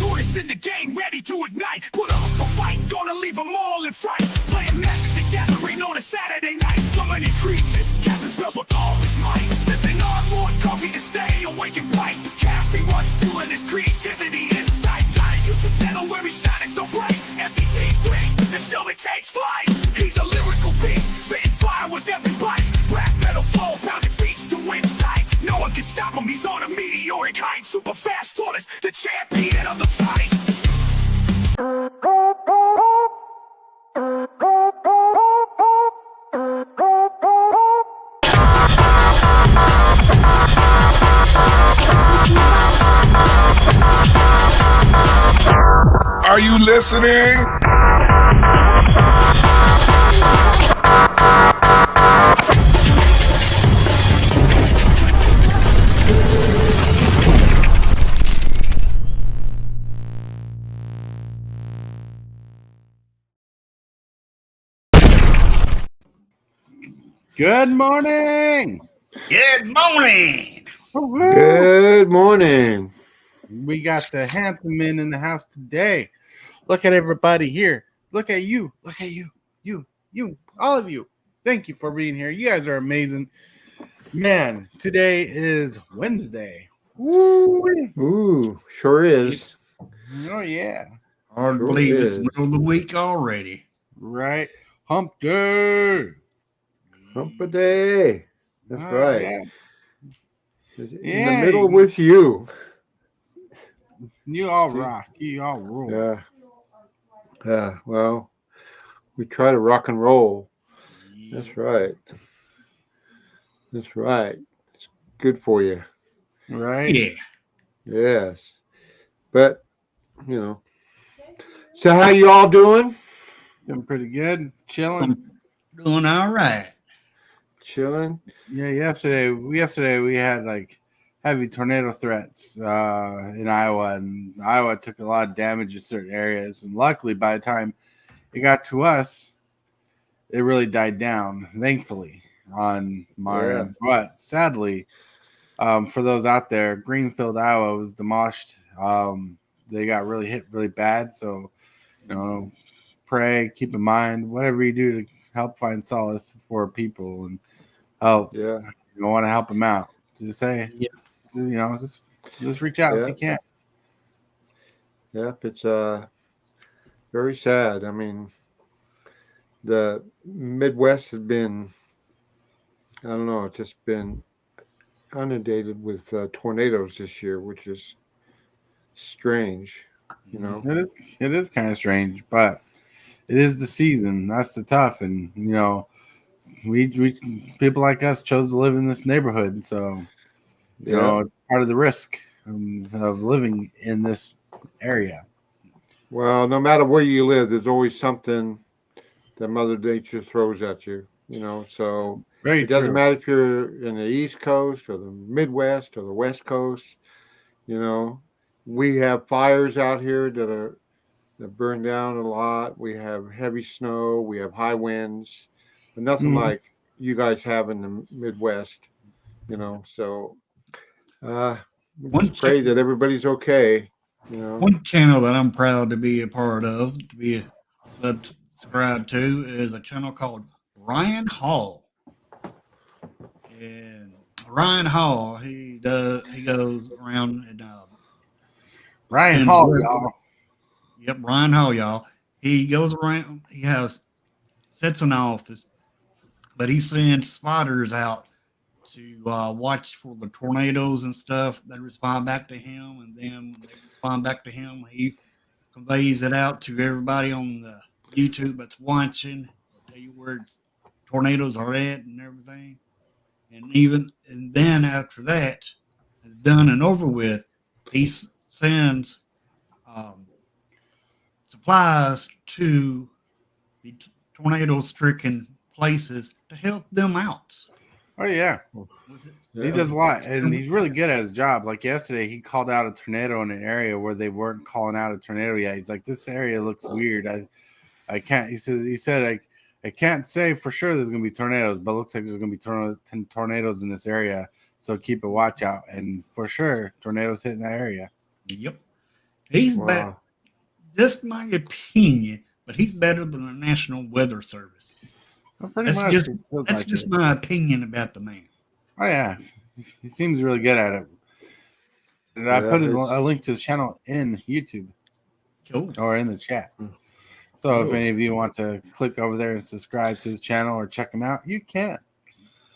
Tortoise in the game, ready to ignite. Put up a fight, gonna leave them all in fright. Playing Magic the Gathering on a Saturday night. Summoning creatures, casting spells with all his might. Sipping on more coffee to stay awake and bright. Caffeine wants fueling his creativity inside. Got a YouTube channel where he's shining so bright. MTT3, the show that takes flight. He's a lyrical beast, spitting fire with every bite. Rap metal flow, pounding beats to inside. No one can stop him, he's on a meteoric height. Super fast Tortoise, the champion of the fight. Are you listening? Good morning. Good morning. Good morning. We got the handsome men in the house today. Look at everybody here. Look at you. Look at you. You. All of you. Thank you for being here. You guys are amazing. Man, today is Wednesday. Woo! Ooh, sure is. Oh, yeah. Hard to believe it's middle of the week already. Right. Hump day. Hump a day. That's right. Yeah. In the middle with you. You all rock. You all rule. Yeah. Well, we try to rock and roll. Yeah. That's right. That's right. It's good for you. Right? Yeah. Yes. But, you know. So how you all doing? Doing pretty good. Chilling. Doing all right. Chilling? Yeah, yesterday we had like heavy tornado threats in Iowa, and Iowa took a lot of damage in certain areas. And luckily, by the time it got to us, it really died down, thankfully, on my end. But sadly, for those out there, Greenfield, Iowa was demolished. They got really hit really bad. So, pray, keep in mind, whatever you do to help find solace for people and help. Yeah. You want to help them out. Just say, just reach out if you can. Yep, it's very sad. I mean, the Midwest has been, I don't know, it's just been inundated with tornadoes this year, which is strange, It is kind of strange, but it is the season. That's the tough, and we people like us chose to live in this neighborhood, so it's part of the risk of living in this area. Well, no matter where you live, there's always something that Mother Nature throws at you, so Very it doesn't true. matter if you're in the East Coast or the Midwest or the West Coast, we have fires out here that burn down a lot. We have heavy snow, we have high winds, but nothing like you guys have in the Midwest, so just pray that everybody's okay. One channel that I'm proud to be a part of, to be subscribed to, is a channel called Ryan Hall. And Ryan Hall, he goes around and Ryan Hall, y'all. Yep, Ryan Hall, y'all. He goes around. He sits in office, but he sends spotters out to watch for the tornadoes and stuff. They respond back to him, and then when they respond back to him, he conveys it out to everybody on the YouTube that's watching. Tell you where tornadoes are at and everything. And then after that is done and over with, he sends supplies to the tornado-stricken places to help them out. Oh, yeah. He does a lot, and he's really good at his job. Like yesterday, he called out a tornado in an area where they weren't calling out a tornado yet. He's like, this area looks weird. I can't. He said I can't say for sure there's going to be tornadoes, but it looks like there's going to be tornadoes in this area. So keep a watch out. And for sure, tornadoes hitting that area. Yep. He's better. Wow. Just my opinion, but he's better than the National Weather Service. Well, pretty That's much. just it feels that's like just it. my opinion about the man. Oh yeah, he seems really good at it. And I Yeah, put it's a link to his channel in YouTube Cool. or in the chat. So if cool. any of you want to click over there and subscribe to his channel or check him out, you can.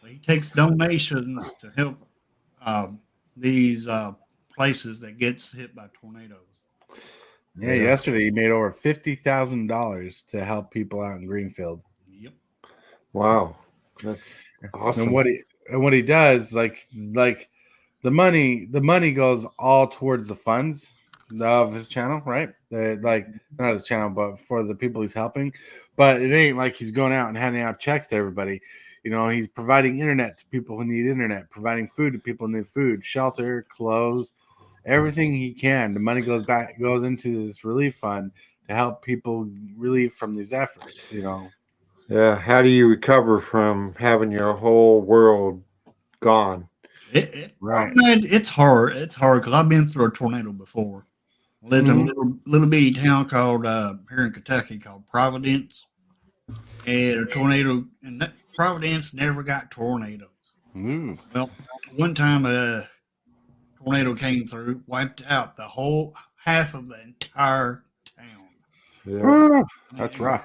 He takes donations to help these places that gets hit by tornadoes. Yeah, Yeah. yesterday he made over $50,000 to help people out in Greenfield. Yep. Wow. That's awesome. And what he does, like the money goes all towards the funds of his channel, right? Like not his channel, but for the people he's helping. But it ain't like he's going out and handing out checks to everybody. You know, he's providing internet to people who need internet, providing food to people who need food, shelter, clothes, everything he can. The money goes into this relief fund to help people relieve from these efforts, you know. Yeah. How do you recover from having your whole world gone? Right. Man, it's hard. It's hard because I've been through a tornado before. I lived in a little bitty town called here in Kentucky called Providence, and a tornado. And that Providence never got tornadoes. Mm. Well, one time a tornado came through, wiped out the whole half of the entire town. Yeah. That's rough.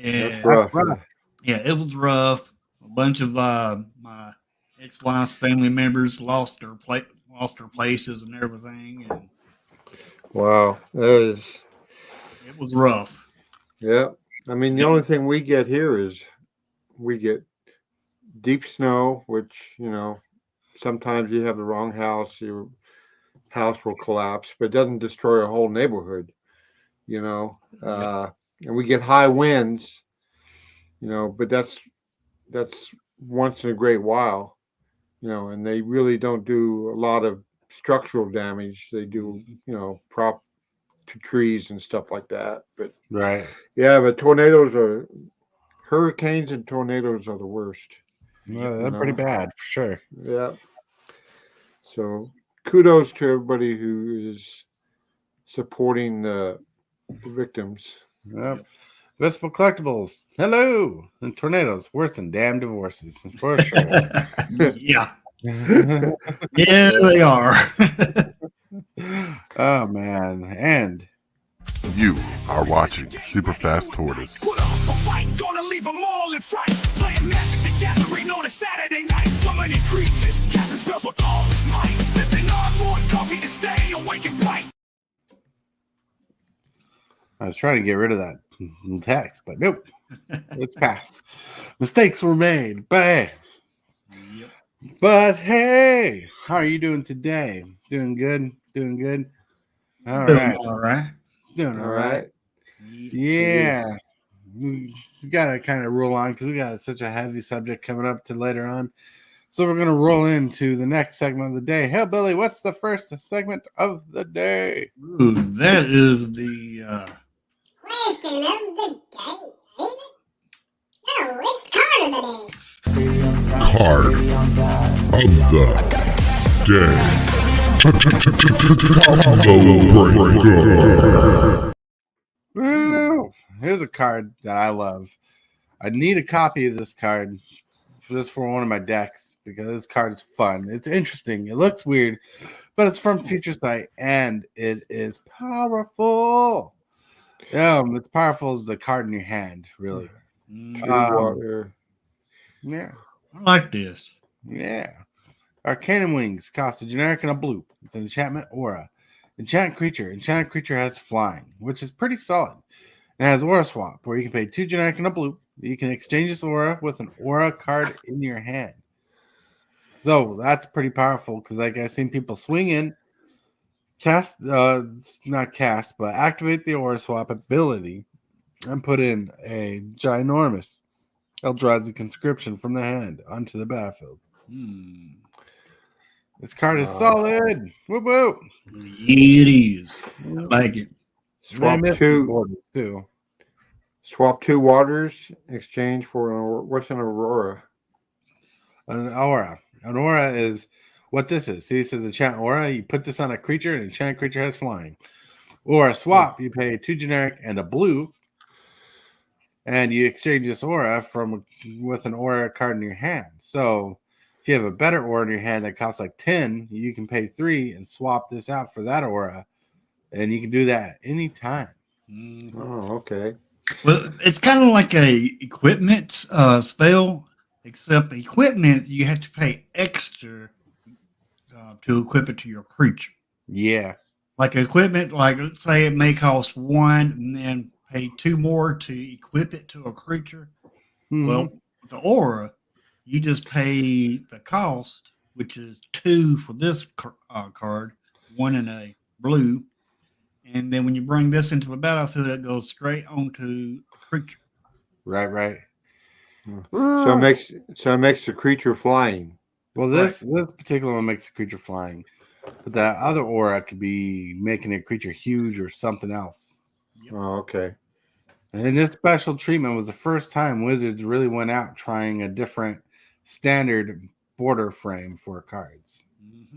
And, That's rough. rough. yeah, it was rough. A bunch of my ex-wife's family members lost their places and everything, and Wow. That is. it was rough. Yeah. I mean, the only thing we get here is we get deep snow, which, sometimes you have the wrong house, your house will collapse, but it doesn't destroy a whole neighborhood, you know. And we get high winds, but that's once in a great while, and they really don't do a lot of structural damage. They do, prop to trees and stuff like that. But Right. yeah, but hurricanes and tornadoes are the worst. Well, they're pretty bad for sure. Yeah. So kudos to everybody who is supporting the victims. Yep. Visible collectibles. Hello. And tornadoes worse than damn divorces for sure. Yeah, yeah, they are. Oh man. And You are watching Super Fast Tortoise. Put up a fight, gonna leave them all in fright. Playing Magic the Gathering on a Saturday night. Summoning creatures, casting spells with all his might. Sipping on more coffee to stay awake and bright. I was trying to get rid of that text, but nope. It's passed. Mistakes were made. But hey. Yep. But hey, how are you doing today? Doing good? Doing good? All right. All right. Doing all right. Yeah. Yeah. We got to kind of roll on because we got such a heavy subject coming up to later on. So we're going to roll into the next segment of the day. Hey, Billy, what's the first segment of the day? Ooh, that is the Question of the day, is it? No, it's card of the day. Card of the day. Combo Breaker. Woo! Here's a card that I love. I need a copy of this card just for one of my decks because this card is fun. It's interesting. It looks weird, but it's from Future Sight and it is powerful. It's powerful as the card in your hand, really. Water. Yeah. I like this. Yeah. Arcanum Wings cost a generic and a blue. It's an enchantment aura. Enchanted creature. Enchanted creature has flying, which is pretty solid. It has aura swap, where you can pay 2 generic and a blue. You can exchange this aura with an aura card in your hand. So that's pretty powerful because, like, I've seen people swing in, not cast, but activate the aura swap ability and put in a ginormous Eldrazi conscription from the hand onto the battlefield. This card is solid. Woo woo. It is. I like it. Swap too. Swap 2 waters, exchange for what's an aurora? An aura. An aura is what this is. See, it says enchant aura. You put this on a creature, and enchanted creature has flying. Or a swap, you pay 2 generic and a blue, and you exchange this aura with an aura card in your hand. So if you have a better aura in your hand that costs like 10, you can pay 3 and swap this out for that aura. And you can do that anytime. Oh, okay. Well, it's kind of like a equipment spell, except equipment you have to pay extra to equip it to your creature. Yeah. Like equipment, like let's say it may cost 1 and then pay 2 more to equip it to a creature. Mhm. Well, with the aura, you just pay the cost, which is 2 for this card, 1 in a blue. And then when you bring this into the battlefield, it goes straight onto the creature. Right. So it makes the creature flying. Well, this particular one makes the creature flying, but that other aura could be making a creature huge or something else. Yep. Oh, okay. And this special treatment was the first time Wizards really went out trying a different standard border frame for cards.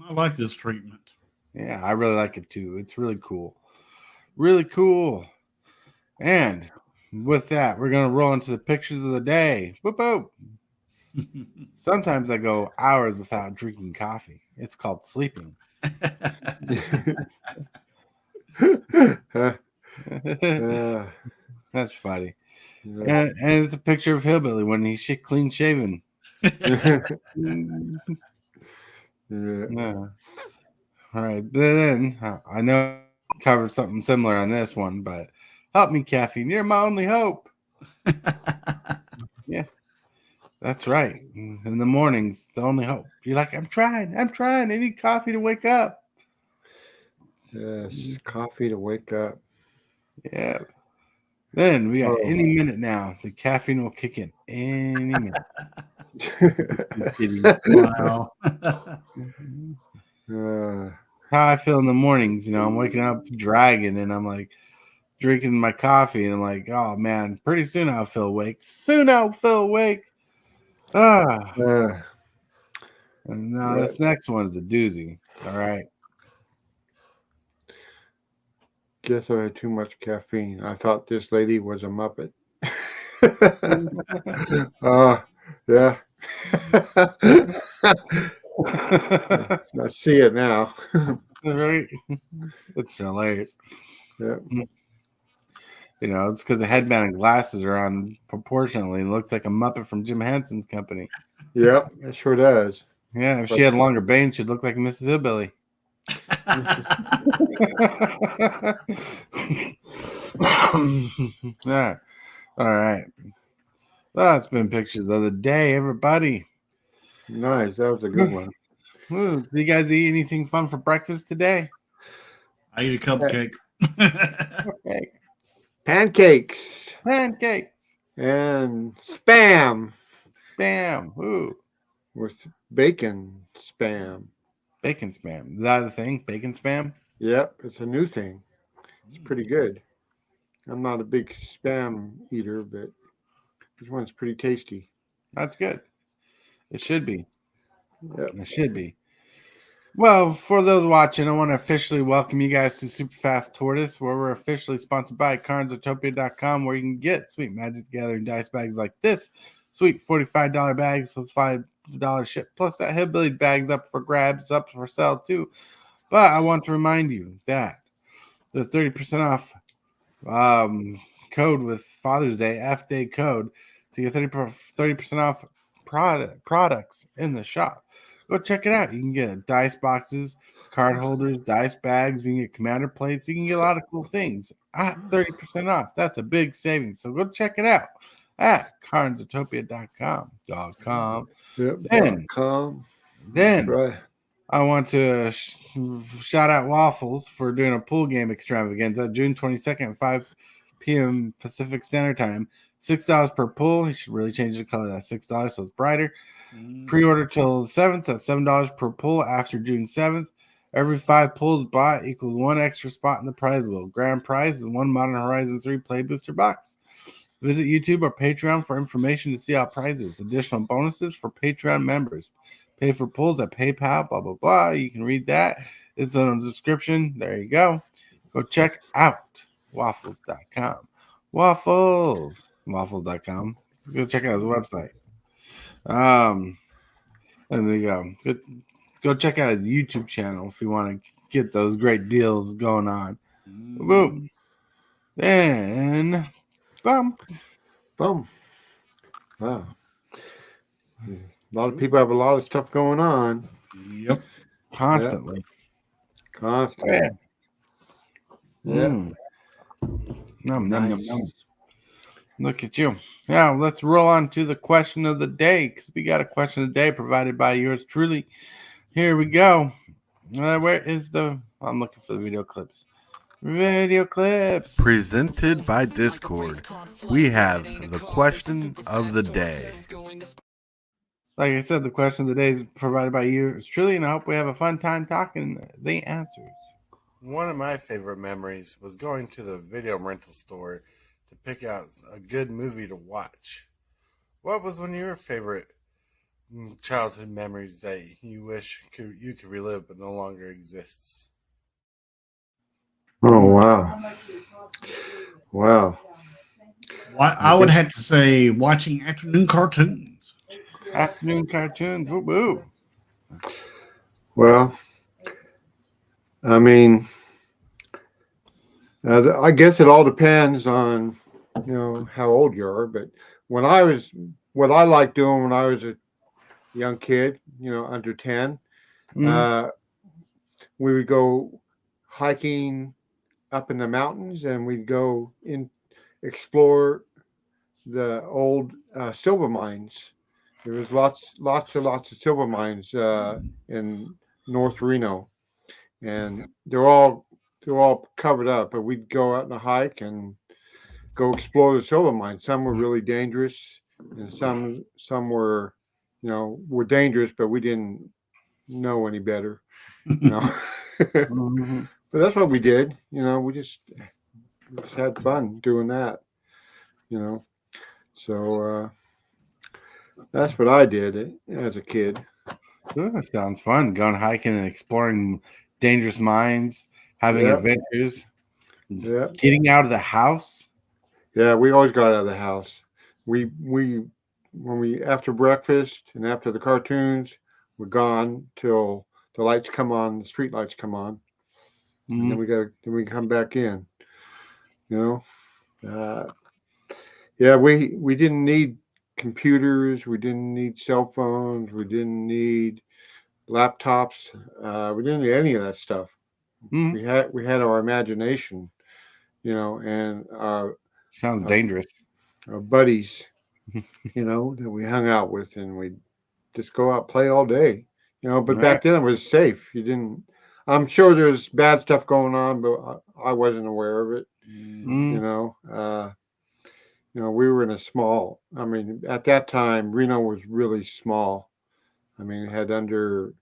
I like this treatment. Yeah, I really like it too. It's really cool. Really cool. And with that, we're going to roll into the pictures of the day. Whoop, whoop. Sometimes I go hours without drinking coffee. It's called sleeping. That's funny. And it's a picture of Hillbilly when he's clean shaven. Yeah. All right. Then I know I covered something similar on this one, but help me, caffeine. You're my only hope. Yeah. That's right. In the mornings, it's the only hope. You're like, I'm trying. I need coffee to wake up. Yes, coffee to wake up. Yeah. Then we got any minute now. The caffeine will kick in any minute. Wow. How I feel in the mornings, I'm waking up dragging and I'm like drinking my coffee and I'm like, oh man, pretty soon I'll feel awake. And now this next one is a doozy. All right. Guess I had too much caffeine. I thought this lady was a Muppet. Yeah. I see it now. Right? That's hilarious. Yeah. It's because the headband and glasses are on proportionally. It looks like a Muppet from Jim Henson's company. Yep, it sure does. Yeah, if she had longer bangs, she'd look like Mrs. Hillbilly. Yeah. All right. That's been pictures of the day, everybody. Nice. That was a good one. Did you guys eat anything fun for breakfast today? I ate a cupcake. Okay. Pancakes and spam Ooh. with bacon spam. Bacon spam. Is that a thing? Bacon spam? Yep, it's a new thing. It's pretty good. I'm not a big spam eater, but this one's pretty tasty. That's good. It should be. Yep. It should be. Well, for those watching, I want to officially welcome you guys to Superfast Tortoise, where we're officially sponsored by cardsotopia.com, where you can get sweet Magic the Gathering dice bags like this, sweet $45 bags plus $5 ship, plus that Hillbilly bags up for grabs, up for sale too. But I want to remind you that the 30% off code with Father's Day, F-Day code, to get 30% off products in the shop. Go check it out. You can get dice boxes, card holders, dice bags. You can get commander plates. You can get a lot of cool things at 30% off. That's a big savings. So go check it out at cardsotopia.com. Yep. Then right. I want to shout out Waffles for doing a pool game extravaganza June 22nd, 5 p.m. Pacific Standard Time. $6 per pull. You should really change the color of that $6 so it's brighter. Pre-order till the 7th at $7 per pull after June 7th. Every 5 pulls bought equals 1 extra spot in the prize wheel. Grand prize is 1 Modern Horizon 3 Play Booster box. Visit YouTube or Patreon for information to see our prizes. Additional bonuses for Patreon members. Pay for pulls at PayPal, blah, blah, blah. You can read that. It's in the description. There you go. go check out waffles.com. Waffles.com. Go check out his website. And there you go. Go check out his YouTube channel if you want to get those great deals going on. Boom. Then, boom. Boom. Wow. A lot of people have a lot of stuff going on. Yep. Constantly. Constantly. Yeah. Num, Nice. num, num. Look at you. Now, let's roll on to the question of the day because we got a question of the day provided by yours truly. Here we go. Where is the... I'm looking for the video clips. Video clips. Presented by Discord, we have the question of the day. Like I said, the question of the day is provided by yours truly, and I hope we have a fun time talking the answers. One of my favorite memories was going to the video rental store to pick out a good movie to watch. What was one of your favorite childhood memories that you wish you could relive but no longer exists? Oh, wow. Wow. I would have to say watching afternoon cartoons. Afternoon cartoons. Woo woo. Well, I mean, I guess it all depends on, how old you are. But what I liked doing when I was a young kid, under 10, we would go hiking up in the mountains, and we'd go explore the old silver mines. There was lots of silver mines in North Reno, and they're all covered up. But we'd go out on a hike and go explore the silver mines. Some were really dangerous, and some were, were dangerous, but we didn't know any better, But that's what we did. We just had fun doing that. So that's what I did as a kid. Ooh, that sounds fun. Going hiking and exploring dangerous mines, having adventures, getting out of the house. Yeah, we always got out of the house. We when we after breakfast and after the cartoons, we're gone till the lights come on, the street lights come on, and then we come back in. We didn't need computers, we didn't need cell phones, we didn't need laptops, we didn't need any of that stuff. We had our imagination, and sounds dangerous. Our buddies, that we hung out with, and we'd just go out play all day, But back then it was safe. I'm sure there's bad stuff going on, but I wasn't aware of it. We were in a small. I mean, at that time, Reno was really small. I mean, it had under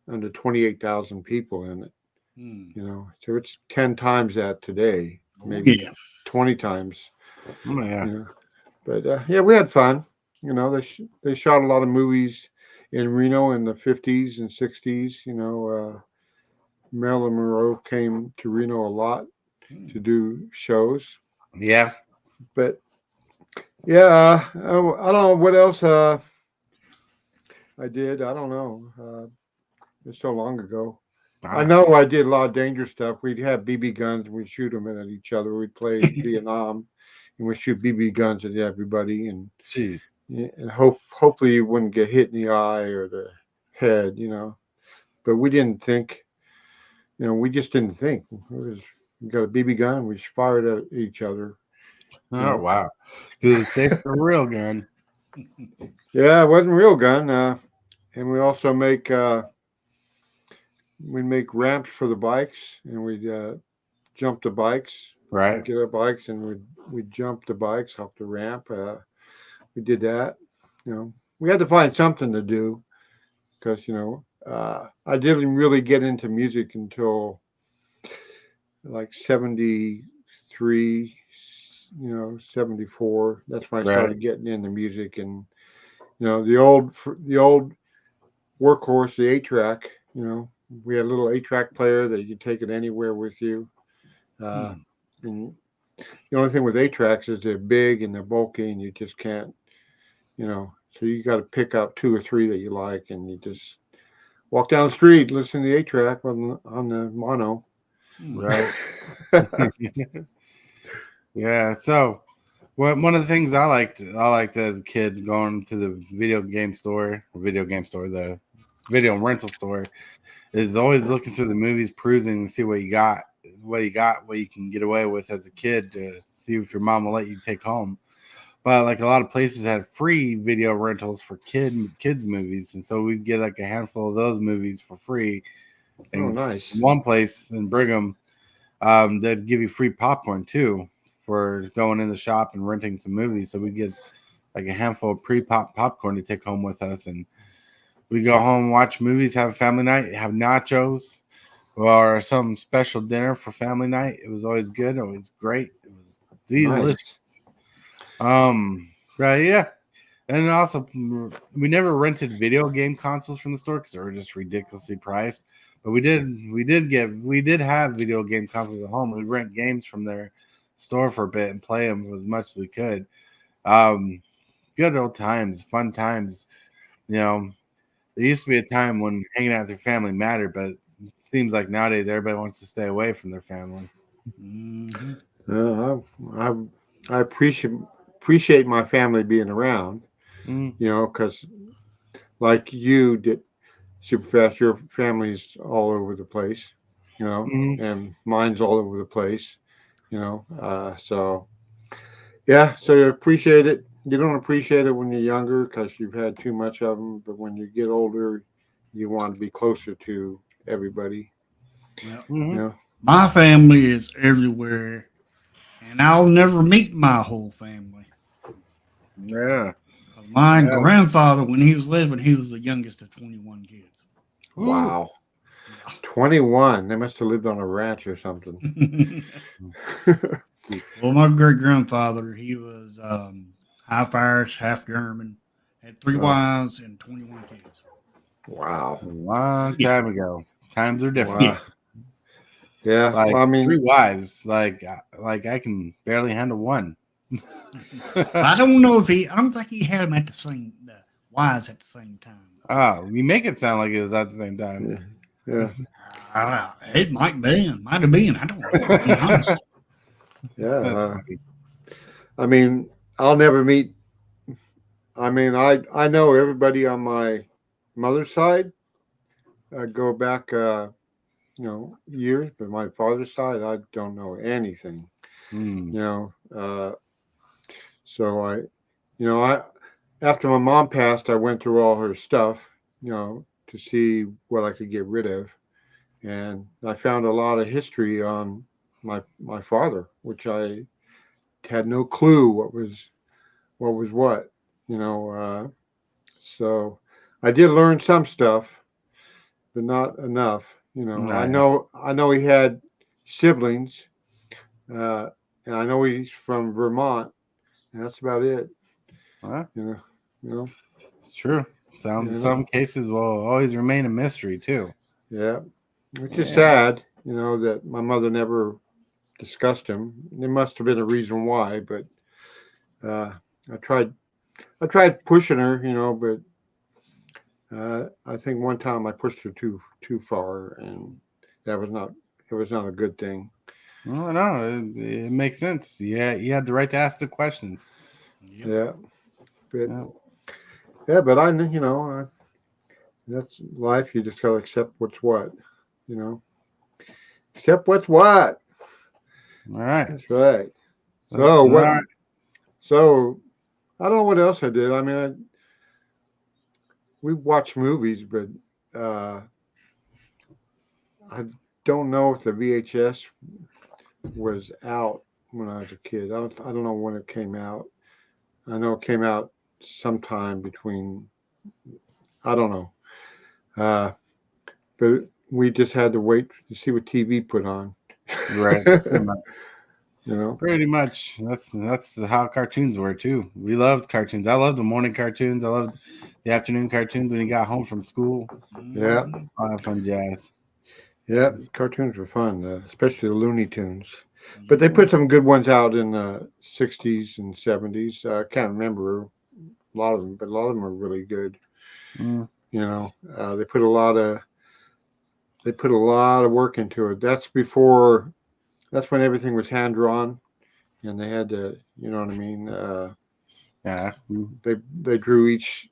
28,000 people in it. So it's 10 times that today, maybe 20 times. Oh, yeah. But we had fun. They shot a lot of movies in Reno in the 50s and 60s. Marilyn Monroe came to Reno a lot to do shows. Yeah. But I don't know what else I did. I don't know. It's so long ago. I know I did a lot of dangerous stuff. We'd have BB guns and we'd shoot them at each other. We'd play Vietnam and we'd shoot BB guns at everybody, and hopefully you wouldn't get hit in the eye or the head, But we didn't think, we just didn't think. We got a BB gun, we just fired at each other. Oh, wow. Because it's safe for a real gun. Yeah, it wasn't a real gun. And we also make ramps for the bikes, and we'd jump the bikes. Right. We'd get our bikes and we'd jump the bikes off the ramp. We did that. We had to find something to do because, I didn't really get into music until like 73, 74. That's when I started getting into music, and the old workhorse, the 8-track. We had a little 8-track player that you could take it anywhere with you. And the only thing with 8-tracks is they're big and they're bulky, and you just can't, so you got to pick up 2 or 3 that you like, and you just walk down the street, listen to the 8-track on the mono. Right. Yeah. So, one of the things I liked as a kid going to the video rental store, is always looking through the movies, perusing to see what you can get away with as a kid, to see if your mom will let you take home. But like a lot of places had free video rentals for kids movies, and so we'd get like a handful of those movies for free. And nice. One place in Brigham, they'd give you free popcorn too for going in the shop and renting some movies. So we'd get like a handful of popcorn to take home with us, and we go home, watch movies, have a family night, have nachos or some special dinner for family night. It was always good, always great. It was delicious. Right, yeah. And also, we never rented video game consoles from the store because they were just ridiculously priced. But we did have video game consoles at home. We'd rent games from their store for a bit and play them as much as we could. Good old times, fun times. There used to be a time when hanging out with your family mattered, but it seems like nowadays everybody wants to stay away from their family. I appreciate my family being around, because like you did, Superfast, your family's all over the place, and mine's all over the place, so yeah, so you appreciate it. You don't appreciate it when you're younger because you've had too much of them, but when you get older, you want to be closer to everybody. My family is everywhere, and I'll never meet my whole family. Yeah. My grandfather, when he was living, he was the youngest of 21 kids. Wow. 21. They must have lived on a ranch or something. Well, my great grandfather, he was half Irish, half German, had 3 wives and 21 kids. Wow. A long time ago. Times are different. Wow. Yeah. Like, well, I mean, 3 wives. Like I can barely handle one. I don't know if I don't think he had them at the same wives at the same time. Oh, you make it sound like it was at the same time. Yeah. It might have been. I don't know, to be honest. Yeah. I mean, I'll never meet. I mean, I know everybody on my mother's side. I go back, years, but my father's side, I don't know anything. So I after my mom passed, I went through all her stuff, to see what I could get rid of, and I found a lot of history on my father, which I had no clue what was what. So I did learn some stuff, but not enough. Right. I know he had siblings, and I know he's from Vermont, and that's about it. Huh? It's true. Some cases will always remain a mystery too. Yeah, which is sad. That my mother never discussed him. There must have been a reason why, but I tried pushing her, but I think one time I pushed her too far, and it was not a good thing. Well, no, it makes sense. Yeah, you had the right to ask the questions. Yep. But I that's life. You just gotta accept what's what, accept what's what. All right. That's right. So what? Right. So I don't know what else I did. I mean, we watched movies, but I don't know if the VHS was out when I was a kid. I don't know when it came out. I know it came out sometime between. I don't know. But we just had to wait to see what TV put on. Right. Pretty much. That's how cartoons were too. We loved cartoons. I loved the morning cartoons. I loved the afternoon cartoons when you got home from school. Yeah. All that fun jazz. Yeah, cartoons were fun, especially the Looney Tunes. But they put some good ones out in the 60s and 70s. I can't remember a lot of them, but a lot of them are really good. Mm. You know, they put a lot of work into it. That's when everything was hand drawn, and they had to, you know what I mean. Yeah. They drew each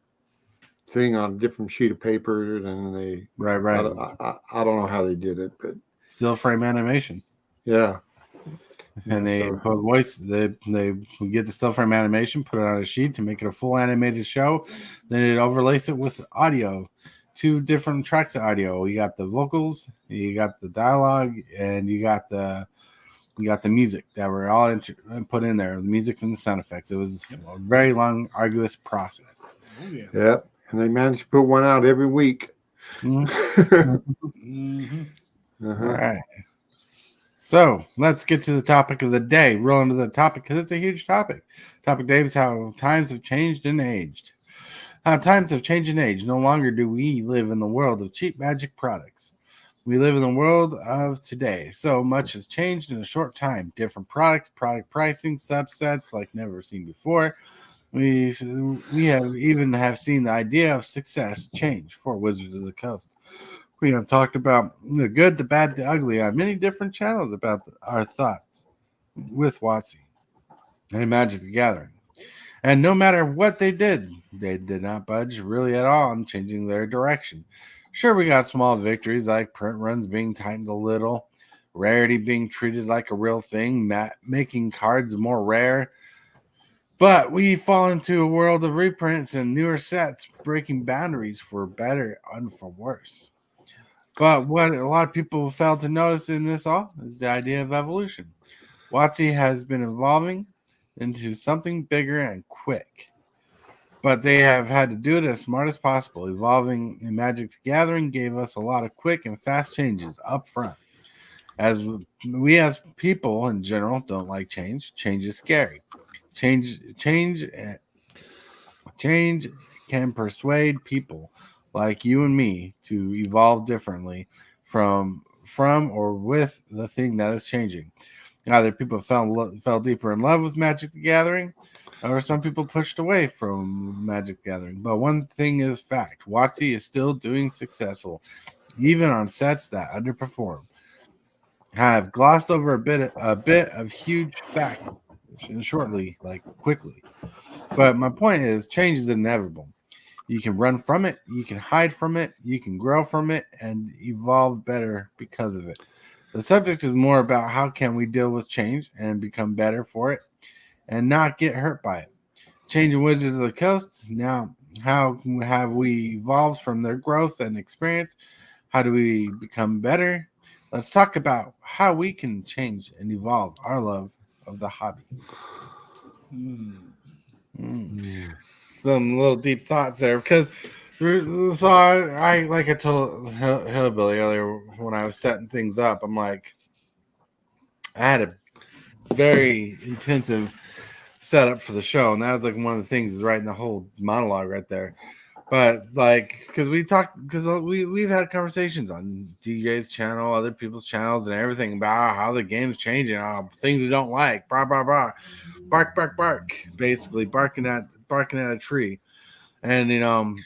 thing on a different sheet of paper, and they Right. I don't know how they did it, but Still frame animation. yeah. And they So- put voice. They get the still frame animation, put it on a sheet to make it a full animated show. Then it overlays it with audio, 2 different tracks of audio. You got the vocals, you got the dialogue, and you got the music that were all put in there. The music and the sound effects. It was a very long, arduous process. Oh yeah. Yeah, and they managed to put one out every week. Mhm. Mm-hmm. All right. So let's get to the topic of the day. Roll into the topic because it's a huge topic. Topic, Dave, is how times have changed and aged. How times have changed and aged. No longer do we live in the world of cheap magic products. We live in the world of today. So much has changed in a short time. Different products, product pricing, subsets like never seen before. We have seen the idea of success change for Wizards of the Coast. We have talked about the good, the bad, the ugly on many different channels about our thoughts with WOTC and Magic the Gathering. And no matter what they did not budge really at all on changing their direction. Sure, we got small victories like print runs being tightened a little, rarity being treated like a real thing, making cards more rare. But we fall into a world of reprints and newer sets, breaking boundaries for better and for worse. But what a lot of people fail to notice in this all is the idea of evolution. WotC has been evolving into something bigger and quick. But they have had to do it as smart as possible. Evolving in Magic the Gathering gave us a lot of quick and fast changes up front. As we as people in general don't like change. Change is scary. Change can persuade people like you and me to evolve differently from or with the thing that is changing. Either people fell deeper in love with Magic the Gathering, or some people pushed away from Magic the Gathering. But one thing is fact: WotC is still doing successful, even on sets that underperform. I've glossed over a bit of huge facts quickly. But my point is, change is inevitable. You can run from it, you can hide from it, you can grow from it, and evolve better because of it. The subject is more about how can we deal with change and become better for it and not get hurt by it. Changing Wizards of the Coast, now how have we evolved from their growth and experience? How do we become better? Let's talk about how we can change and evolve our love of the hobby. Some little deep thoughts there because so I like I told Hillbilly earlier when I was setting things up, I'm like, I had a very intensive setup for the show, and that was like one of the things is writing the whole monologue right there. But like, because we've had conversations on DJ's channel, other people's channels, and everything about how the game's changing, things we don't like, blah blah blah, bark, basically barking at a tree, and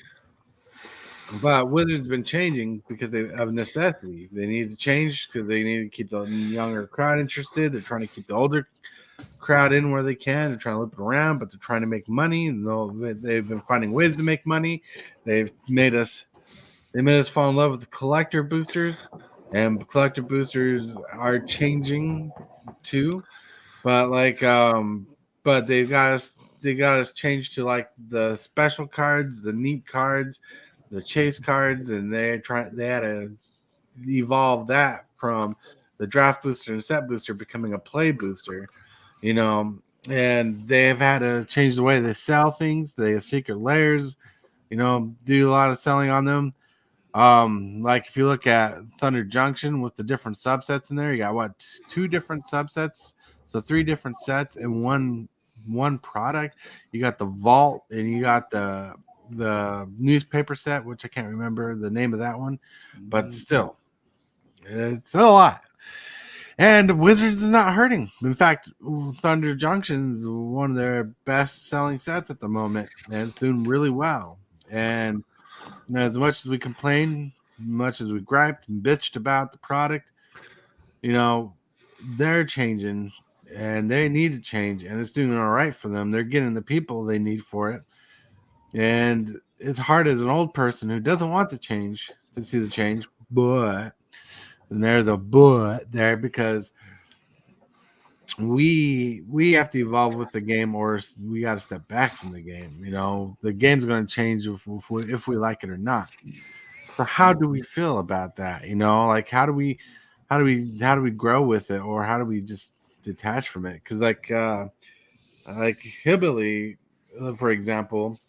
but Wizards been changing because of necessity. They need to change because they need to keep the younger crowd interested. They're trying to keep the older crowd in where they can. They're trying to loop it around, but they're trying to make money. And they've been finding ways to make money. They made us fall in love with the collector boosters, and collector boosters are changing too. But but they got us changed to like the special cards, the neat cards, the chase cards, and they had to evolve that from the draft booster and set booster becoming a play booster, and they've had to change the way they sell things. They have secret layers, do a lot of selling on them. Like if you look at Thunder Junction with the different subsets in there, you got 2 different subsets, so 3 different sets in one product. You got the vault, and you got the newspaper set, which I can't remember the name of that one, but still, it's a lot. And Wizards is not hurting. In fact, Thunder Junction is one of their best-selling sets at the moment, and it's doing really well. And as much as we complain, much as we griped and bitched about the product, they're changing, and they need to change, and it's doing all right for them. They're getting the people they need for it. And it's hard as an old person who doesn't want to change to see the change, but and there's a but there because we have to evolve with the game, or we got to step back from the game. The game's going to change if we like it or not. So how do we feel about that? Like how do we grow with it, or how do we just detach from it? Because like Hillbilly, for example,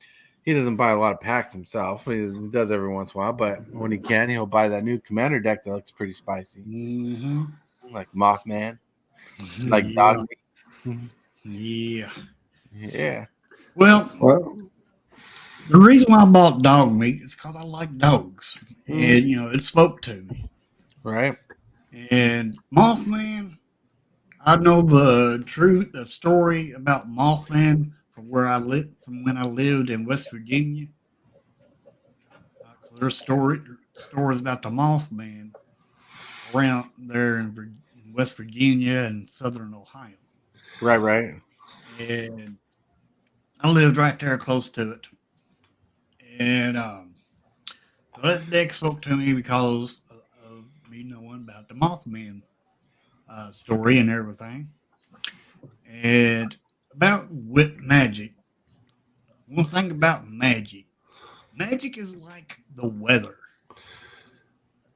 he doesn't buy a lot of packs himself. He does every once in a while, but when he can, he'll buy that new Commander deck that looks pretty spicy, like Mothman, like Dog Meat. Yeah. Well, the reason why I bought dog meat is because I like dogs, and it spoke to me. Right. And Mothman, I know the story about Mothman from where I lived, from when I lived in West Virginia. There's stories about the Mothman around there in West Virginia and southern Ohio. Right. And I lived right there close to it. And so that deck spoke to me because of me knowing about the Mothman story and everything. And about magic, one thing about magic is like the weather.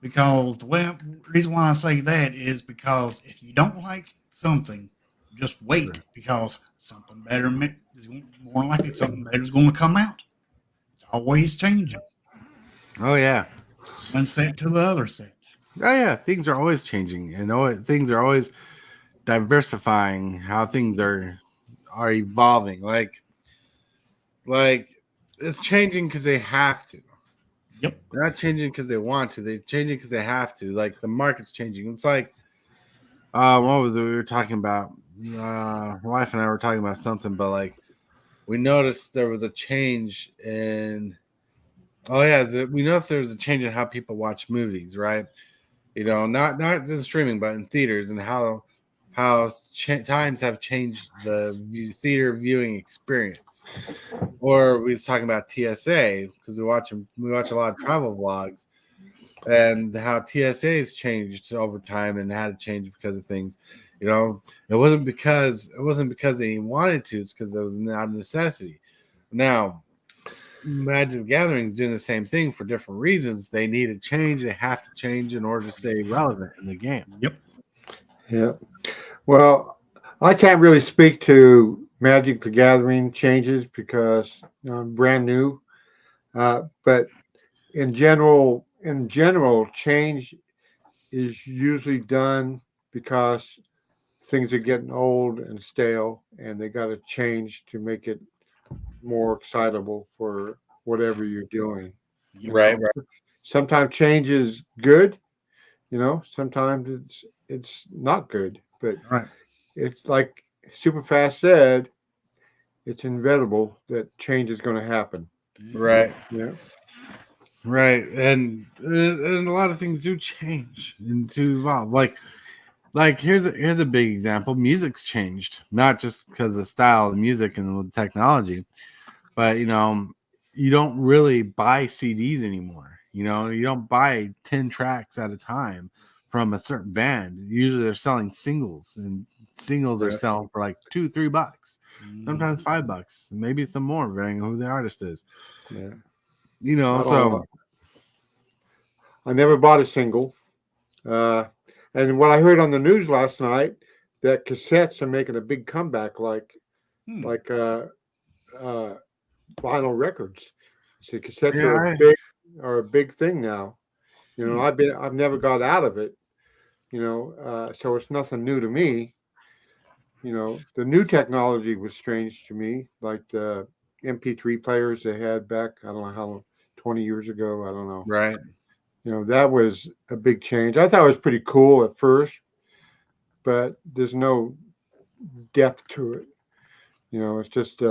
Because the reason why I say that is because if you don't like something, just wait, because something better is more likely something better is going to come out. It's always changing. Oh yeah. One set to the other set. Oh yeah. Things are always changing, and things are always diversifying. How things are evolving. Like it's changing because they have to. Yep. They're not changing because they want to. They're changing because they have to. Like the market's changing. It's like, what was it we were talking about? My wife and I were talking about something, but like we noticed there was a change in. Oh yeah, we noticed there was a change in how people watch movies, right? Not in streaming, but in theaters, and how times have changed the theater viewing experience. Or we was talking about TSA because we watch a lot of travel vlogs, and how TSA has changed over time and had to change because of things. It wasn't because they wanted to; it's because it was not a necessity. Now, Magic the Gathering is doing the same thing for different reasons. They need to change. They have to change in order to stay relevant in the game. Yep. Yeah. Well, I can't really speak to Magic the Gathering changes because I'm brand new. But in general, change is usually done because things are getting old and stale, and they got to change to make it more excitable for whatever you're doing. Right. Sometimes change is good, sometimes it's not good, but Right. it's like Superfast said, it's inevitable that change is going to happen. Right. Yeah. Right. And a lot of things do change and to evolve. Like here's a big example. Music's changed, not just because of the style of the music and the technology, but you don't really buy CDs anymore. You don't buy 10 tracks at a time from a certain band. Usually they're selling singles, and singles are selling for like $2-3, sometimes $5, maybe some more, depending on who the artist is. Yeah. So I never bought a single. And what I heard on the news last night, that cassettes are making a big comeback, like vinyl records. See, cassettes are a big thing now. I've never got out of it. So it's nothing new to me. The new technology was strange to me, like the MP3 players they had back, I don't know how long, 20 years ago. I don't know. right. That was a big change. I thought it was pretty cool at first, but there's no depth to it. You know, it's just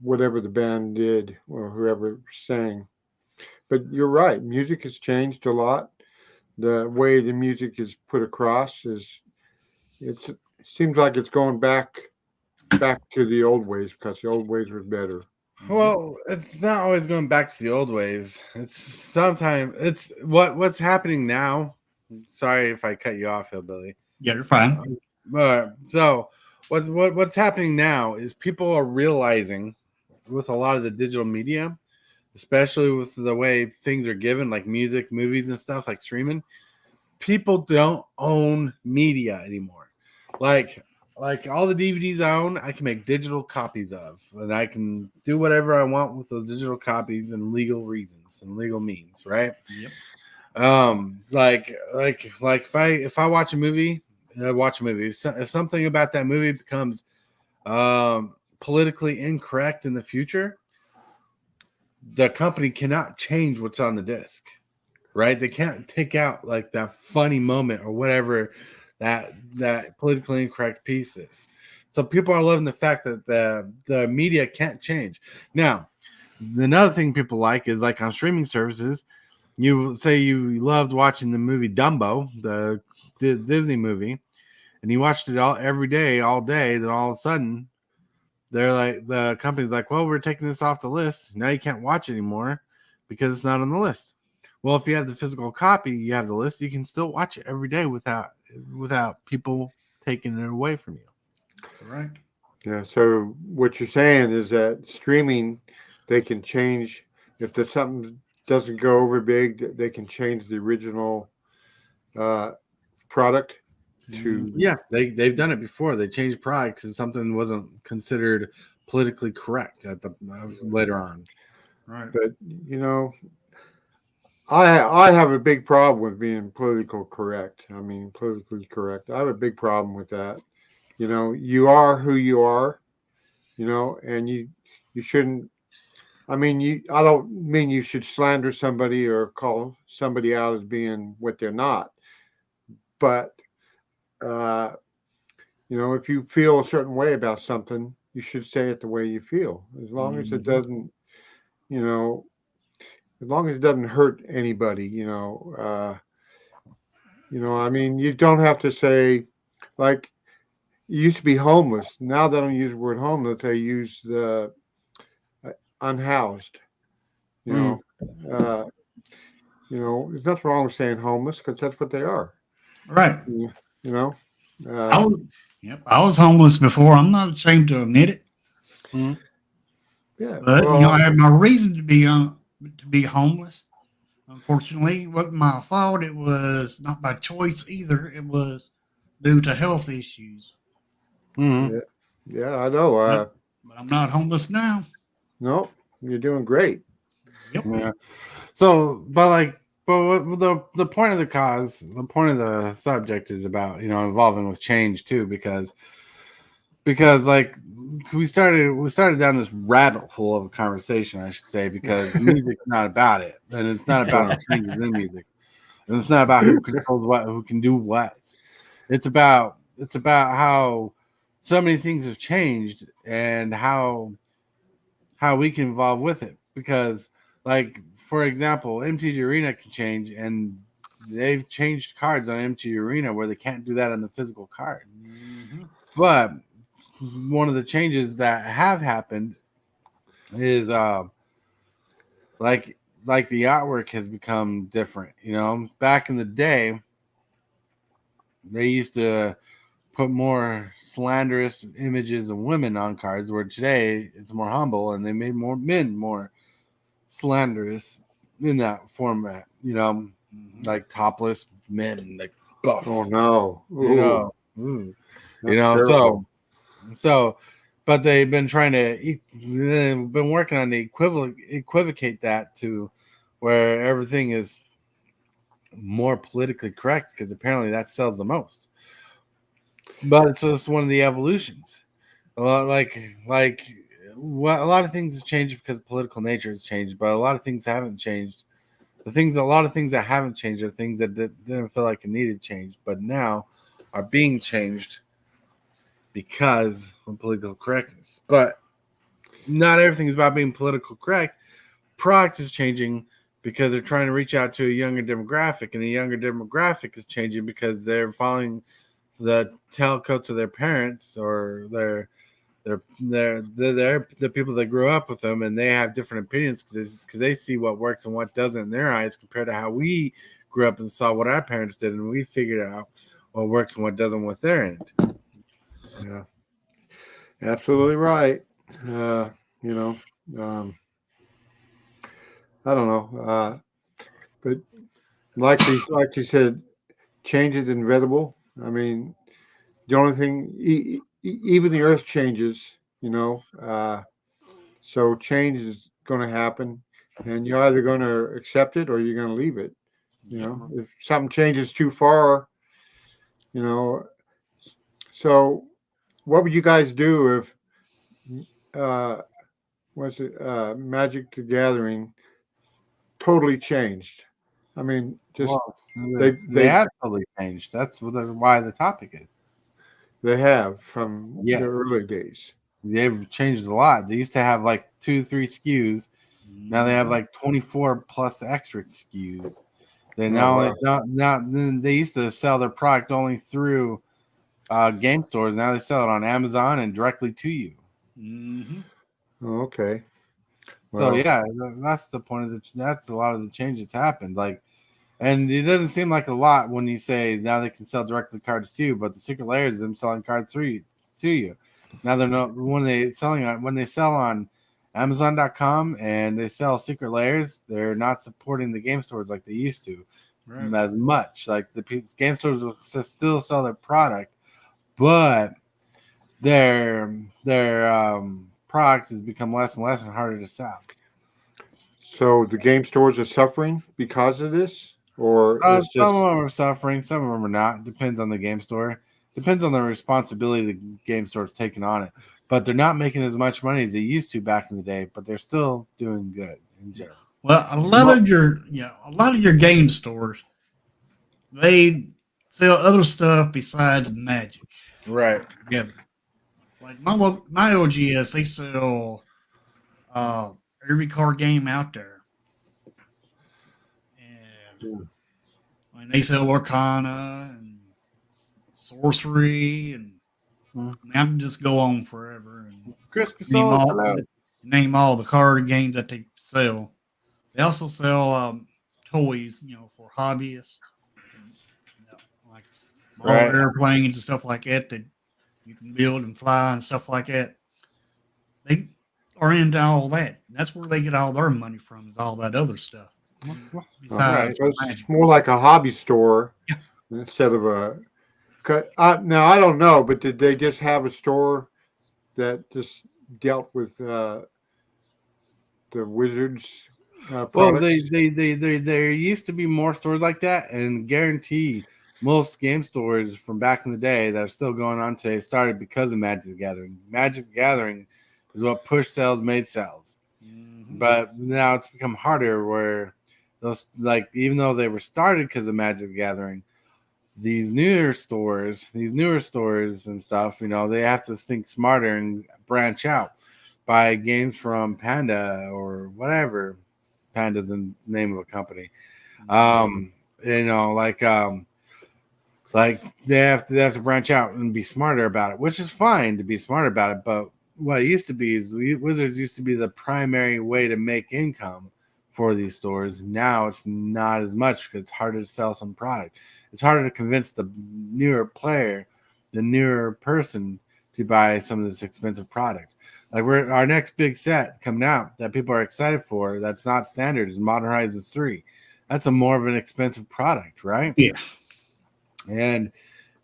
whatever the band did or whoever sang. But you're right, music has changed a lot. The way the music is put across is it seems like it's going back to the old ways because the old ways were better. Well, it's not always going back to the old ways. It's sometimes it's what's happening now. Sorry if I cut you off, Hillbilly. Yeah, you're fine. But so what's happening now is people are realizing with a lot of the digital media, especially with the way things are given, like music, movies, and stuff like streaming, people don't own media anymore. Like all the DVDs I own, I can make digital copies of, and I can do whatever I want with those digital copies and legal reasons and legal means, right? Yep. Like if I watch a movie, if something about that movie becomes politically incorrect in the future, the company cannot change what's on the disc, right? They can't take out like that funny moment or whatever that politically incorrect piece is. So people are loving the fact that the media can't change. Now, another thing people like is like on streaming services, you say you loved watching the movie Dumbo, the Disney movie, and you watched it every day, all day, then all of a sudden they're like, the company's like, well, we're taking this off the list. Now you can't watch it anymore because it's not on the list. Well, if you have the physical copy, you have the list, you can still watch it every day without people taking it away from you. Correct. Yeah. So what you're saying is that streaming, they can change if there's something doesn't go over big, they can change the original product to. Yeah, they've done it before. They changed product because something wasn't considered politically correct at the later on. Right. But you know, I have a big problem with being politically correct. I mean, politically correct. I have a big problem with that. You know, you are who you are. You know, and you shouldn't. I mean, I don't mean you should slander somebody or call somebody out as being what they're not. But you know, if you feel a certain way about something, you should say it the way you feel, as long as it doesn't, you know, as long as it doesn't hurt anybody. I mean, you don't have to say like you used to be homeless. Now they don't use the word homeless; they use the unhoused. You know, there's nothing wrong with saying homeless because that's what they are. Right. You know. I was homeless before. I'm not ashamed to admit it. Mm-hmm. Yeah. But I had my reason to be homeless. Unfortunately, it wasn't my fault. It was not by choice either. It was due to health issues. Mm-hmm. Yeah, I know. But I'm not homeless now. No, you're doing great. Yep. Yeah. So, but the point of the point of the subject is about involving with change too, because like we started down this rabbit hole of a conversation, I should say, because music's not about it, and it's not about the changes in music, and it's not about who controls what, who can do what. It's about how so many things have changed and how we can evolve with it, because like for example, MTG Arena can change, and they've changed cards on MTG Arena where they can't do that on the physical card. Mm-hmm. But one of the changes that have happened is like the artwork has become different. Back in the day, they used to put more slanderous images of women on cards, where today it's more humble, and they made more men more slanderous in that format. Like topless men, like buff. Oh no! So, but they've been working on the equivocate that to where everything is more politically correct, because apparently that sells the most. But it's just one of the evolutions. A lot a lot of things have changed because political nature has changed, but a lot of things haven't changed. A lot of things that haven't changed are things that didn't feel like it needed change, but now are being changed because of political correctness. But not everything is about being political correct. Product is changing because they're trying to reach out to a younger demographic, and the younger demographic is changing because they're following the tailcoats of their parents or the people that grew up with them, and they have different opinions because they see what works and what doesn't in their eyes compared to how we grew up and saw what our parents did, and we figured out what works and what doesn't with their end. Yeah, absolutely right. You know, I don't know, but like you said, change is inevitable. I mean, the only thing, even the earth changes, you know, so change is going to happen, and you're either going to accept it or you're going to leave it. You know, if something changes too far, you know, so what would you guys do if, what's it, Magic the Gathering totally changed? I mean, just Well, they they have totally changed. That's why the topic is. they have from Yes. the early days. They've changed a lot. They used to have like 2-3 SKUs. Now they have like 24 plus extra SKUs. They now then they used to sell their product only through game stores. Now they sell it on Amazon and directly to you. Okay. So Well, yeah, that's the point of the. That's a lot of the change that's happened. Like, and it doesn't seem like a lot when you say now they can sell directly cards to you, but the secret layers is them selling cards to you. Now they're not when they sell on Amazon.com and they sell secret layers, they're not supporting the game stores like they used to as much. Like the game stores will still sell their product, but their product has become less and less and harder to sell. so the game stores are suffering because of this, or it's just Some of them are suffering, some of them are not. Depends on the game store. Depends on the responsibility the game store is taking on it. But they're not making as much money as they used to back in the day. But they're still doing good in general. Well, a lot of your game stores, they sell other stuff besides Magic. Right. Yeah, like my OGS, they sell every card game out there, and I mean, they sell Arcana and Sorcery, and I mean, I can just go on forever and Crispy name Soul. all the card games that they sell. They also sell toys, for hobbyists, like model airplanes and stuff like that you can build and fly and stuff like that. They are into all that. That's where they get all their money from, is all that other stuff. Besides, so it's more like a hobby store instead of a. Now I don't know, but did they just have a store that just dealt with the Wizards? Well, there used to be more stores like that, and guarantee most game stores from back in the day that are still going on today started because of Magic the Gathering. Magic the Gathering is what pushed sales, made sales. But now it's become harder where those, like, even though they were started because of Magic the Gathering, these newer stores and stuff, they have to think smarter and branch out, buy games from Panda or whatever. Panda's the name of a company. Like they have to branch out and be smarter about it, which is fine to be smart about it. But what it used to be is Wizards used to be the primary way to make income for these stores. Now it's not as much because it's harder to sell some product. It's harder to convince the newer player, the newer person, to buy some of this expensive product. Like our next big set coming out that people are excited for, that's not standard, is Modern Horizons 3. That's a more of an expensive product, right? Yeah. And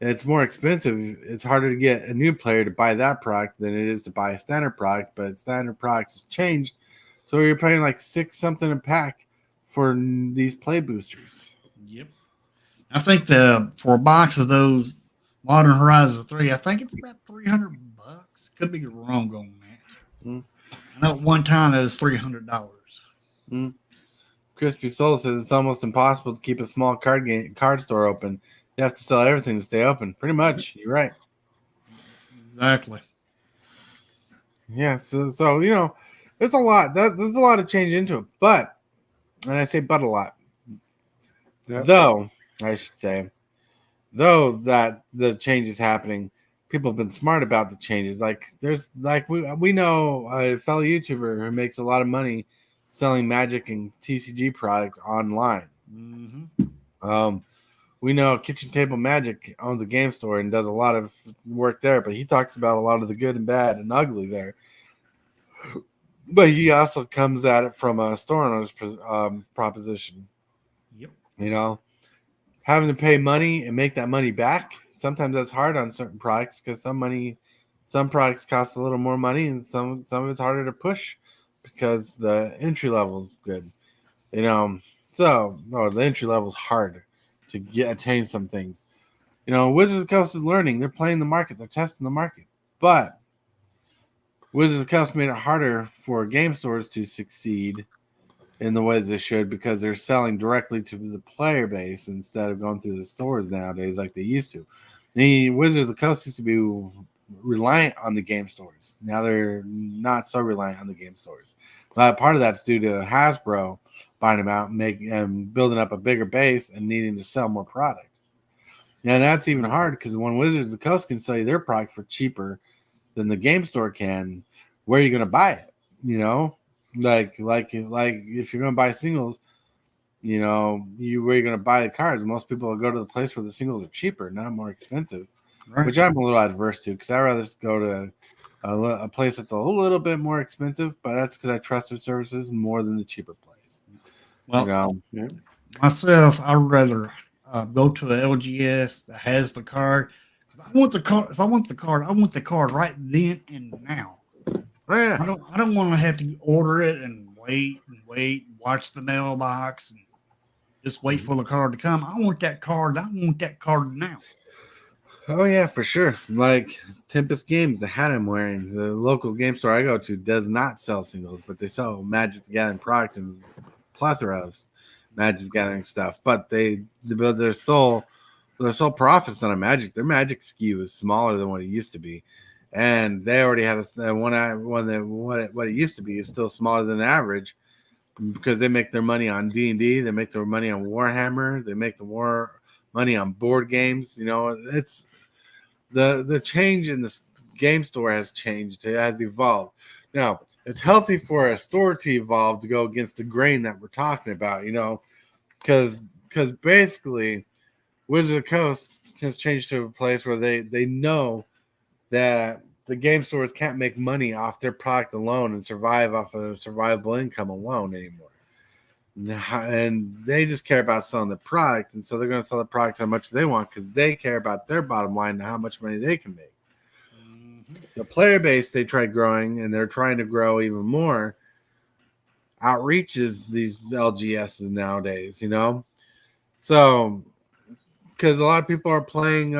it's more expensive. It's harder to get a new player to buy that product than it is to buy a standard product, but standard product has changed. So you're paying like $6 something a pack for these play boosters. Yep. I think for a box of those Modern Horizons 3, I think it's about $300. Could be wrong on that. I know at one time it was $300. Crispy Soul says it's almost impossible to keep a small card store open. You have to sell everything to stay open. Pretty much. You're right. Exactly. Yeah. So you know, there's a lot. There's a lot of change into it, but, and I say but a lot, Yep. though I should say, though that the change is happening, people have been smart about the changes. Like there's like we know a fellow YouTuber who makes a lot of money selling Magic and TCG product online. Mm-hmm. We know Kitchen Table Magic owns a game store and does a lot of work there, but he talks about a lot of the good and bad and ugly there. But he also comes at it from a store owner's proposition. Yep. You know, having to pay money and make that money back. Sometimes that's hard on certain products because some products cost a little more money, and some of it's harder to push because the entry level is good. You know, the entry level is hard to attain some things. You know, Wizards of the Coast is learning. They're playing the market. They're testing the market. But Wizards of the Coast made it harder for game stores to succeed in the ways they should because they're selling directly to the player base instead of going through the stores nowadays like they used to. The Wizards of the Coast used to be reliant on the game stores. Now they're not so reliant on the game stores. But part of that's due to Hasbro buying them out and building up a bigger base and needing to sell more product. And that's even hard because when Wizards of the Coast can sell you their product for cheaper than the game store can, where are you going to buy it? You know, like if you're going to buy singles, you know, where you're going to buy the cards. Most people will go to the place where the singles are cheaper, not more expensive, Right. which I'm a little adverse to because I'd rather just go to a place that's a little bit more expensive, but that's because I trust their services more than the cheaper place. Well, You know? myself, I'd rather go to a LGS that has the card. I want the card. If I want the card, I want the card right then and now. Oh, yeah. I don't want to have to order it and wait, watch the mailbox, and just wait for the card to come. I want that card. I want that card now. Oh yeah, for sure. Like Tempest Games, the hat I'm wearing, the local game store I go to does not sell singles, but they sell Magic the Gathering product and plethora of Magic the Gathering stuff. But their sole profit's not on Magic. Their Magic SKU is smaller than what it used to be, and they already had what it used to be is still smaller than average because they make their money on D&D, they make their money on Warhammer, they make money on board games. You know, it's the change in this game store has changed. It has evolved. Now, it's healthy for a store to evolve to go against the grain that we're talking about, you know, because basically Wizards of the Coast has changed to a place where they know that the game stores can't make money off their product alone and survive off of survivable income alone anymore. And they just care about selling the product, and so they're going to sell the product how much they want because they care about their bottom line and how much money they can make. Mm-hmm. The player base they tried growing, and they're trying to grow even more, outreaches these LGSs nowadays, you know? So, because a lot of people are playing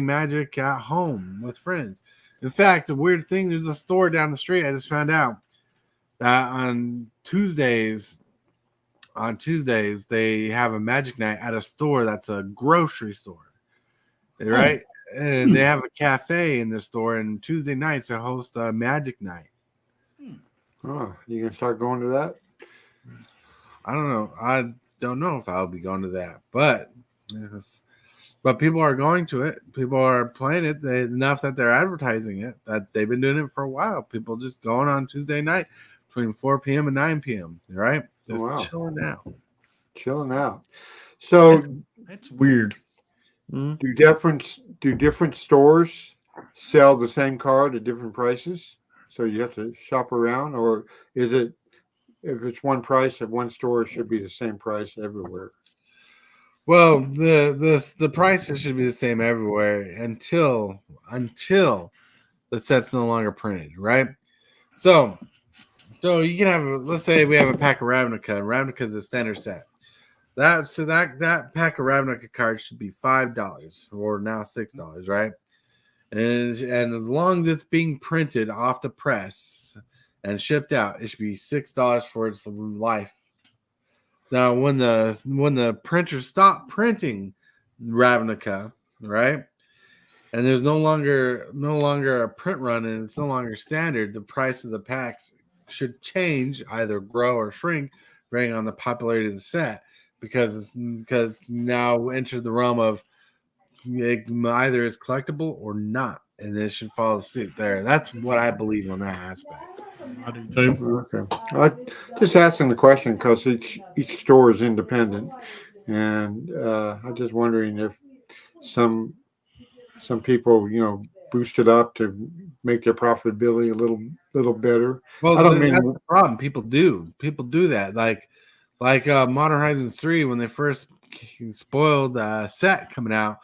Magic at home with friends. In fact, the weird thing, there's a store down the street. I just found out that on Tuesdays they have a Magic night at a store that's a grocery store, right? And they have a cafe in the store, and Tuesday nights they host a Magic night. Oh, you gonna start going to that? I don't know if I'll be going to that, but people are going to it. People are playing it enough that they're advertising it, that they've been doing it for a while. People just going on Tuesday night between 4 p.m. and 9 p.m., right? Just Chilling out. So that's weird. do different stores sell the same card at different prices? So you have to shop around, or is it if it's one price at one store, it should be the same price everywhere? Well, the prices should be the same everywhere until the set's no longer printed, right? So you can have let's say we have a pack of Ravnica. Ravnica is a standard set. That pack of Ravnica cards should be $5 or now $6, right? And as long as it's being printed off the press and shipped out, it should be $6 for its life. Now, when the printers stop printing Ravnica, right? And there's no longer a print run, and it's no longer standard. The price of the packs should change, either grow or shrink, depending on the popularity of the set, because now enter the realm of it either is collectible or not, and it should follow suit there. That's what I believe on that aspect. I do too. Okay. I just asking the question because each store is independent, and I'm just wondering if some people, boost it up to make their profitability a little better. Well, I don't that's mean the problem. People do that. Like Modern Horizons 3, when they first spoiled set coming out,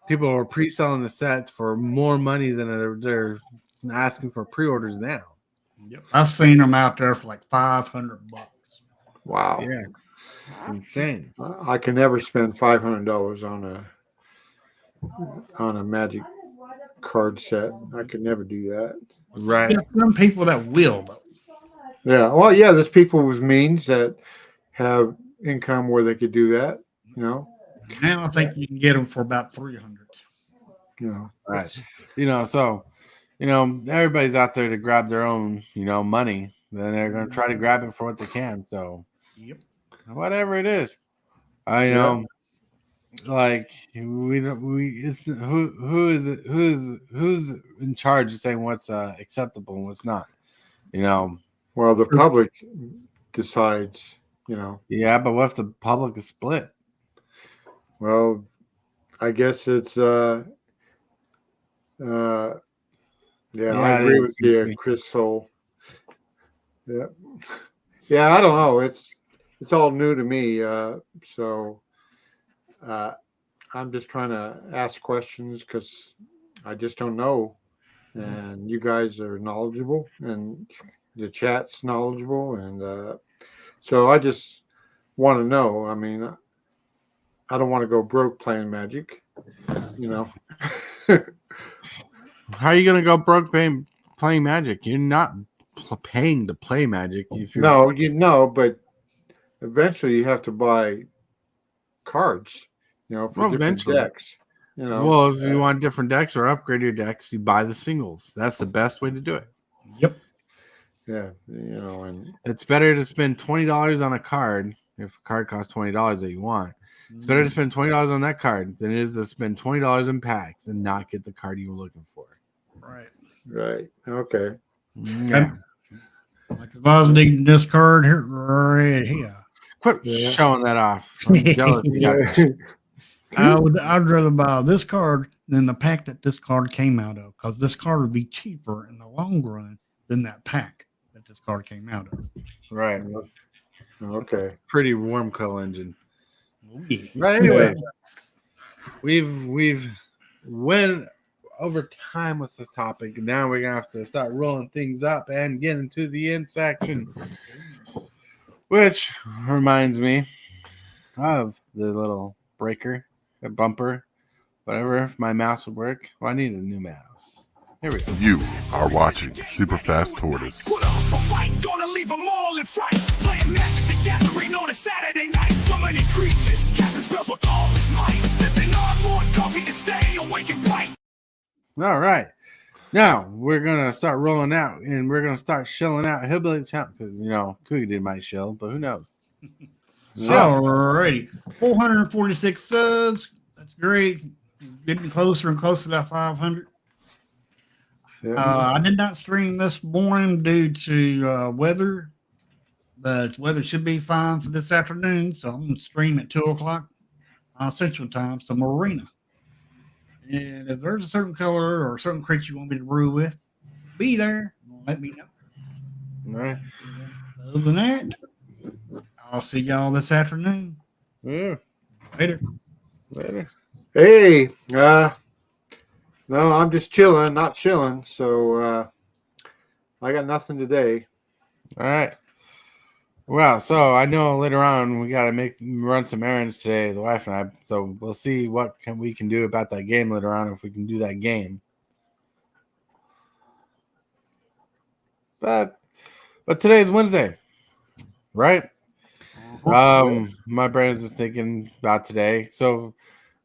people were pre-selling the sets for more money than they're asking for pre-orders now. Yep. I've seen them out there for like $500. wow. Yeah, it's insane. I can never spend $500 on a Magic card set. I could never do that. Right. There's some people that will, though. Yeah. Well, yeah. There's people with means that have income where they could do that. Now I think you can get them for about 300. Right. So everybody's out there to grab their own, money. Then they're going to try to grab it for what they can. So, Yep. whatever it is, I know. Like it's who's in charge of saying what's acceptable and what's not. Well, the public decides. Yeah, but what if the public is split? Well, I guess it's I agree with you, Chris Soul. Yeah. Yeah, I don't know. It's all new to me. So I'm just trying to ask questions because I just don't know. And you guys are knowledgeable and the chat's knowledgeable. And so I just want to know. I mean, I don't want to go broke playing Magic, How are you gonna go broke playing Magic? You're not paying to play Magic. No, but eventually you have to buy cards, for different eventually. decks. Well, if you want different decks or upgrade your decks, you buy the singles. That's the best way to do it. Yep. Yeah, and It's better to spend $20 on a card if a card costs $20 that you want. It's better to spend $20 on that card than it is to spend $20 in packs and not get the card you were looking for. right, okay. Yeah. Like if I was digging this card here, right here. Quit showing that off. I'm jealous. I'd rather buy this card than the pack that this card came out of, because this card would be cheaper in the long run than that pack that this card came out of. Right. Okay. Pretty warm coal engine. Oh, yeah. But anyway, we've went over time with this topic, and now we're gonna have to start rolling things up and get into the end section, which reminds me of the little breaker, a bumper, whatever. If my mouse would work, well, I need a new mouse. Here we go. You are watching Super Fast Tortoise. Put up a fight, gonna leave them all in fright. Playing Magic the Gathering on a Saturday night. So many creatures, casting spells with all his might. Sipping on more coffee to stay awake and bright. All right. Now we're gonna start rolling out, and we're gonna start shilling out Hillbilly Challenge because Cookie did my shill, but who knows? Alrighty. 446 subs. That's great. Getting closer and closer to that 500. I did not stream this morning due to weather, but weather should be fine for this afternoon. So I'm going to stream at 2 o'clock Central Time, so Marina. And if there's a certain color or a certain creature you want me to brew with, be there. Let me know. All right. Other than that, I'll see y'all this afternoon. Yeah. Later. Hey, no, I'm just chilling, not chilling. So I got nothing today. All right. Well, so I know later on we gotta run some errands today, the wife and I. So we'll see what we can do about that game later on, if we can do that game. But today's Wednesday, right? My brain is just thinking about today. So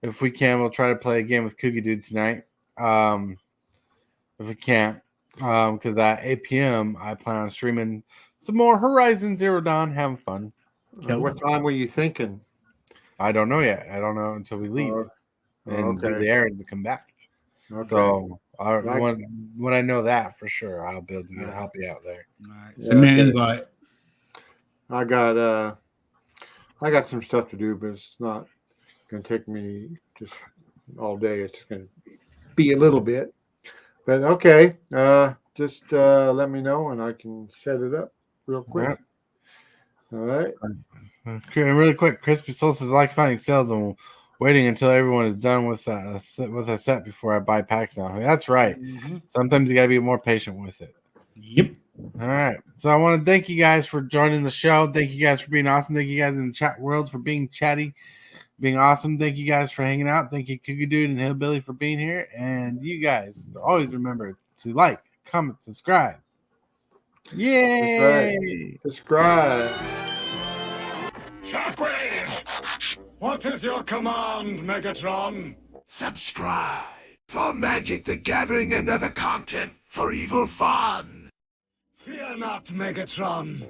if we can, we'll try to play a game with Cookie Dude tonight. If we can't, because at 8 p.m. I plan on streaming some more Horizon Zero Dawn, having fun. What time were you thinking? I don't know yet. I don't know until we leave and do the errands to come back. Okay. So when I know that for sure, I'll be able to help you out there. All right. Send me an invite. I got some stuff to do, but it's not going to take me just all day. It's just going to be a little bit. But okay, just let me know and I can set it up real quick. All right. Okay, really quick, Crispy Soul says, I like finding sales and waiting until everyone is done with a set before I buy packs now. That's right. Mm-hmm. Sometimes you got to be more patient with it. Yep. All right. So I want to thank you guys for joining the show. Thank you guys for being awesome. Thank you guys in the chat world for being chatty, being awesome. Thank you guys for hanging out. Thank you, Cookie Dude and Hillbilly, for being here. And you guys always remember to like, comment, subscribe. Yay! Subscribe. Shockwave! What is your command, Megatron? Subscribe for Magic the Gathering and other content for evil fun. Fear not, Megatron.